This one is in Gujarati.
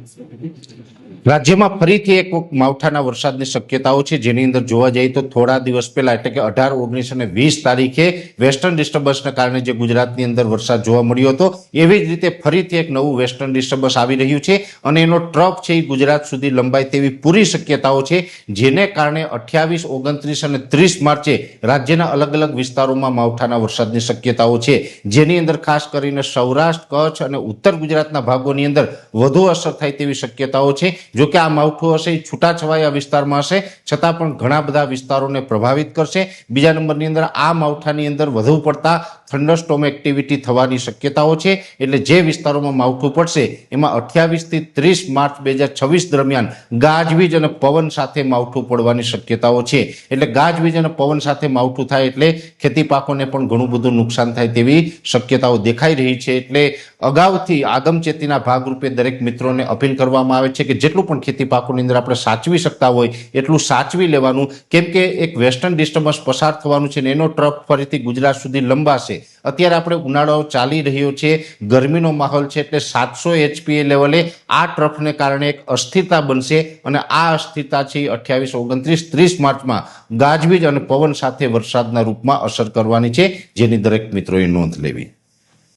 રાજ્યમાં ફરીથી એક વખત માવઠાના વરસાદની શક્યતાઓ છે, જેની અંદર જોવા જઈએ તો થોડા દિવસ પહેલા એટલે કે 18, 19 અને 20 તારીખે વેસ્ટર્ન ડિસ્ટર્બન્સને કારણે જે ગુજરાતની અંદર વરસાદ જોવા મળ્યો હતો, એવી જ રીતે ફરીથી એક નવું વેસ્ટર્ન ડિસ્ટર્બન્સ આવી રહ્યું છે અને એનો ટ્રફ છે એ ગુજરાત સુધી લંબાય તેવી પૂરી શક્યતાઓ છે, જેને કારણે 28, 29 અને 30 માર્ચે રાજ્યના અલગ અલગ વિસ્તારોમાં માવઠાના વરસાદની શક્યતાઓ છે, જેની અંદર ખાસ કરીને સૌરાષ્ટ્ર, કચ્છ અને ઉત્તર ગુજરાતના ભાગોની અંદર વધુ અસર થાય તેવી શક્યતાઓ છે। જો કે આ માવઠું હશે એ છૂટાછવાયા વિસ્તારમાં હશે, છતાં પણ ઘણા બધા વિસ્તારોને પ્રભાવિત કરશે। બીજા નંબરની અંદર આ માવઠાની અંદર વધુ પડતા થંડરસ્ટોર્મ એક્ટિવિટી થવાની શક્યતાઓ છે, એટલે જે વિસ્તારોમાં માવઠું પડશે એમાં 28 થી 30 માર્ચ 2026 દરમિયાન ગાજવીજ અને પવન સાથે માવઠું પડવાની શક્યતાઓ છે। એટલે ગાજવીજ અને પવન સાથે માવઠું થાય એટલે ખેતી પાકોને પણ ઘણું બધું નુકસાન થાય તેવી શક્યતાઓ દેખાઈ રહી છે। એટલે અગાઉથી આગમચેતીના ભાગરૂપે દરેક મિત્રોને અપીલ કરવામાં આવે છે કે જેટલું પણ ખેતી પાકોની અંદર આપણે સાચવી શકતા હોય એટલું સાચવી લેવાનું, કેમ કે એક વેસ્ટર્ન ડિસ્ટર્બન્સ પસાર થવાનું છે ને એનો ટ્રફ ફરીથી ગુજરાત સુધી લંબાશે। અત્યારે આપણે ઉનાળો ચાલી રહ્યો છે, ગરમીનો માહોલ છે, એટલે 700 HPA લેવલે આ ટ્રફને કારણે એક અસ્થિરતા બનશે અને આ અસ્થિરતા છે 28, 29, 30 માર્ચમાં ગાજવીજ અને પવન સાથે વરસાદના રૂપમાં અસર કરવાની છે, જેની દરેક મિત્રોએ નોંધ લેવી।